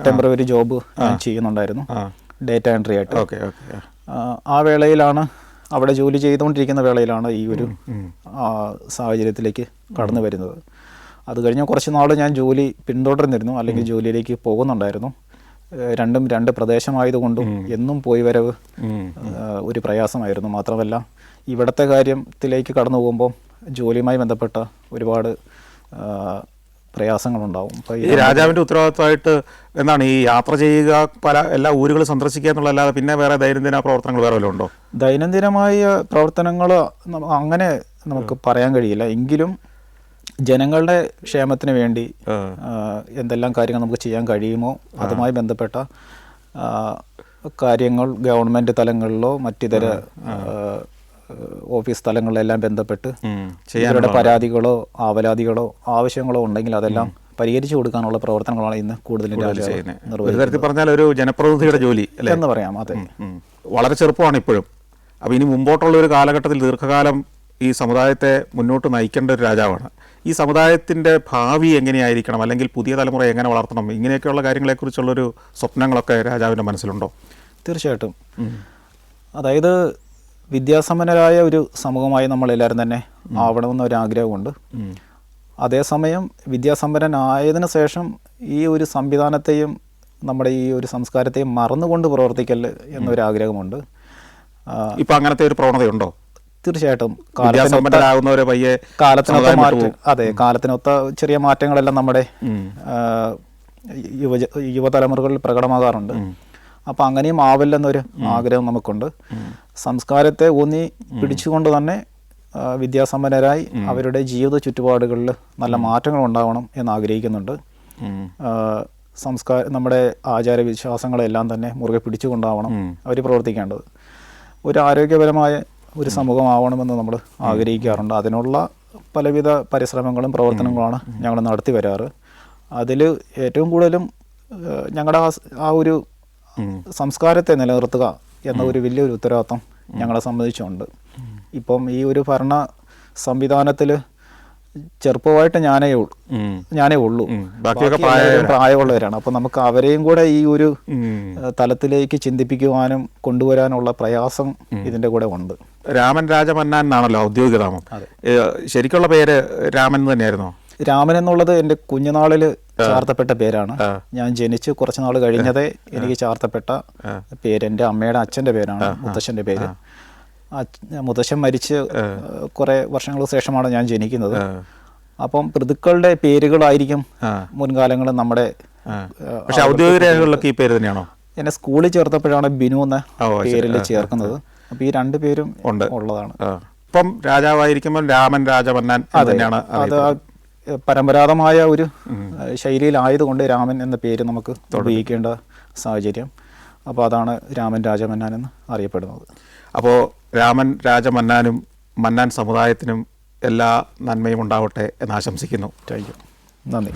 ടെമ്പററി ജോബ് ചെയ്യുന്നുണ്ടായിരുന്നു, ഡേറ്റ എൻട്രി ആയിട്ട്. ആ വേളയിലാണ്, അവിടെ ജോലി ചെയ്തുകൊണ്ടിരിക്കുന്ന വേളയിലാണ് ഈ ഒരു സാഹചര്യത്തിലേക്ക് കടന്നു വരുന്നത്. അത് കഴിഞ്ഞ് കുറച്ച് നാൾ ഞാൻ ജോലി പിന്തുടർന്നിരുന്നു, അല്ലെങ്കിൽ ജോലിയിലേക്ക് പോകുന്നുണ്ടായിരുന്നു. രണ്ടും രണ്ട് പ്രദേശമായതുകൊണ്ടും എന്നും പോയി വരവ് ഒരു പ്രയാസമായിരുന്നു. മാത്രമല്ല ഇവിടുത്തെ കാര്യത്തിലേക്ക് കടന്നു പോകുമ്പോൾ ജോലിയുമായി ബന്ധപ്പെട്ട ഒരുപാട് പ്രയാസങ്ങളുണ്ടാവും. ഈ രാജാവിൻ്റെ ഉത്തരവാദിത്തമായിട്ട് എന്താണ് ഈ യാത്ര ചെയ്യുക, പല എല്ലാ ഊരുകൾ സന്ദർശിക്കുക എന്നുള്ളതല്ലാതെ പിന്നെ വേറെ ദൈനംദിന പ്രവർത്തനങ്ങൾ വേറെ വല്ലതും ഉണ്ടോ? ദൈനംദിനമായ പ്രവർത്തനങ്ങൾ അങ്ങനെ നമുക്ക് പറയാൻ കഴിയില്ല. എങ്കിലും ജനങ്ങളുടെ ക്ഷേമത്തിന് വേണ്ടി എന്തെല്ലാം കാര്യങ്ങൾ നമുക്ക് ചെയ്യാൻ കഴിയുമോ അതുമായി ബന്ധപ്പെട്ട കാര്യങ്ങൾ ഗവൺമെൻറ് തലങ്ങളിലോ മറ്റിതര ഓഫീസ് തലങ്ങളിലെല്ലാം ബന്ധപ്പെട്ട് ഇവരുടെ പരാതികളോ ആവലാതികളോ ആവശ്യങ്ങളോ ഉണ്ടെങ്കിൽ അതെല്ലാം പരിഹരിച്ചു കൊടുക്കാനുള്ള പ്രവർത്തനങ്ങളാണ് ഇന്ന് കൂടുതലും നിർവഹിക്കുന്നത്. പറഞ്ഞാൽ ഒരു ജനപ്രതിനിധിയുടെ ജോലി എന്ന് പറയാം. അതെ, വളരെ ചെറുപ്പമാണ് ഇപ്പോഴും. അപ്പോൾ ഇനി മുമ്പോട്ടുള്ള ഒരു കാലഘട്ടത്തിൽ ദീർഘകാലം ഈ സമുദായത്തെ മുന്നോട്ട് നയിക്കേണ്ട ഒരു രാജാവാണ്. ഈ സമുദായത്തിൻ്റെ ഭാവി എങ്ങനെയായിരിക്കണം, അല്ലെങ്കിൽ പുതിയ തലമുറ എങ്ങനെ വളർത്തണം, ഇങ്ങനെയൊക്കെയുള്ള കാര്യങ്ങളെക്കുറിച്ചുള്ളൊരു സ്വപ്നങ്ങളൊക്കെ രാജാവിൻ്റെ മനസ്സിലുണ്ടോ? തീർച്ചയായിട്ടും. അതായത് വിദ്യാസമ്പന്നരായ ഒരു സമൂഹമായി നമ്മളെല്ലാവരും തന്നെ ആവണമെന്നൊരാഗ്രഹമുണ്ട്. അതേസമയം വിദ്യാസമ്പന്നനായതിനു ശേഷം ഈ ഒരു സംവിധാനത്തെയും നമ്മുടെ ഈ ഒരു സംസ്കാരത്തെയും മറന്നുകൊണ്ട് പ്രവർത്തിക്കൽ എന്നൊരാഗ്രഹമുണ്ട്. ഇപ്പം അങ്ങനത്തെ ഒരു പ്രവണതയുണ്ടോ? തീർച്ചയായിട്ടും. കാലത്തിനൊത്ത മാറ്റം, അതെ, കാലത്തിനൊത്ത ചെറിയ മാറ്റങ്ങളെല്ലാം നമ്മുടെ യുവതലമുറകളിൽ പ്രകടമാകാറുണ്ട്. അപ്പം അങ്ങനെയും ആവില്ലെന്നൊരു ആഗ്രഹം നമുക്കുണ്ട്. സംസ്കാരത്തെ ഊന്നി പിടിച്ചുകൊണ്ട് തന്നെ വിദ്യാസമ്പന്നരായി അവരുടെ ജീവിത ചുറ്റുപാടുകളിൽ നല്ല മാറ്റങ്ങൾ ഉണ്ടാവണം എന്ന് ആഗ്രഹിക്കുന്നുണ്ട്. നമ്മുടെ ആചാരവിശ്വാസങ്ങളെല്ലാം തന്നെ മുറുകെ പിടിച്ചുകൊണ്ടാവണം അവർ പ്രവർത്തിക്കേണ്ടത്. ഒരു ആരോഗ്യപരമായ ഒരു സമൂഹമാവണമെന്ന് നമ്മൾ ആഗ്രഹിക്കാറുണ്ട്. അതിനുള്ള പലവിധ പരിശ്രമങ്ങളും പ്രവർത്തനങ്ങളുമാണ് ഞങ്ങൾ നടത്തി വരാറ്. അതിൽ ഏറ്റവും കൂടുതലും ഞങ്ങളുടെ ആ ഒരു സംസ്കാരത്തെ നിലനിർത്തുക എന്ന ഒരു വലിയൊരു ഉത്തരവാദിത്വം ഞങ്ങളെ സംബന്ധിച്ചുണ്ട്. ഇപ്പം ഈ ഒരു ഭരണ സംവിധാനത്തിൽ ചെറുപ്പമായിട്ട് ഞാനേ ഉള്ളൂ, പ്രായമുള്ളവരാണ്. അപ്പം നമുക്ക് അവരെയും കൂടെ ഈ ഒരു തലത്തിലേക്ക് ചിന്തിപ്പിക്കുവാനും കൊണ്ടുവരാനുള്ള പ്രയാസം ഇതിൻ്റെ കൂടെ ഉണ്ട്. രാമൻ രാജമന്നാൻ എന്നാണല്ലോ ഔദ്യോഗിക നാമം. ശരിക്കുള്ള പേര് രാമൻ തന്നെയായിരുന്നോ? രാമൻ എന്നുള്ളത് എൻ്റെ കുഞ്ഞുനാളിൽ ചാർത്തപ്പെട്ട പേരാണ്. ഞാൻ ജനിച്ച് കുറച്ച് നാൾ കഴിഞ്ഞതേ എനിക്ക് ചാർത്തപ്പെട്ട പേര്. എൻ്റെ അമ്മയുടെ അച്ഛൻ്റെ പേരാണ്, മുത്തശ്ശൻ്റെ പേര്. മുത്തശ്ശൻ മരിച്ച് കുറേ വർഷങ്ങൾക്ക് ശേഷമാണ് ഞാൻ ജനിക്കുന്നത്. അപ്പം പിതൃക്കളുടെ പേരുകളായിരിക്കും മുൻകാലങ്ങളിൽ നമ്മുടെ. പക്ഷേ ഔദ്യോഗിക രേഖകളിലൊക്കെ ഈ പേര് തന്നെയാണോ? എന്നെ സ്കൂളിൽ ചേർത്തപ്പോഴാണ് ബിനു എന്ന പേരിൽ ചേർക്കുന്നത്. അപ്പം ഈ രണ്ട് പേരും ഉള്ളതാണ്. ഇപ്പം രാജാവായിരിക്കുമ്പോൾ രാമൻ രാജമന്നാൻ തന്നെയാണ്. അത് പരമ്പരാഗതമായ ഒരു ശൈലിയിലായതുകൊണ്ട് രാമൻ എന്ന പേര് നമുക്ക് ഉപയോഗിക്കേണ്ട സാഹചര്യം. അപ്പോൾ അതാണ് രാമൻ രാജമന്നാൻ എന്ന് അറിയപ്പെടുന്നത്. അപ്പോൾ രാമൻ രാജമന്നാനും മന്നാൻ സമുദായത്തിനും എല്ലാ നന്മയും ഉണ്ടാവട്ടെ എന്ന് ആശംസിക്കുന്നു. Thank you. നന്ദി.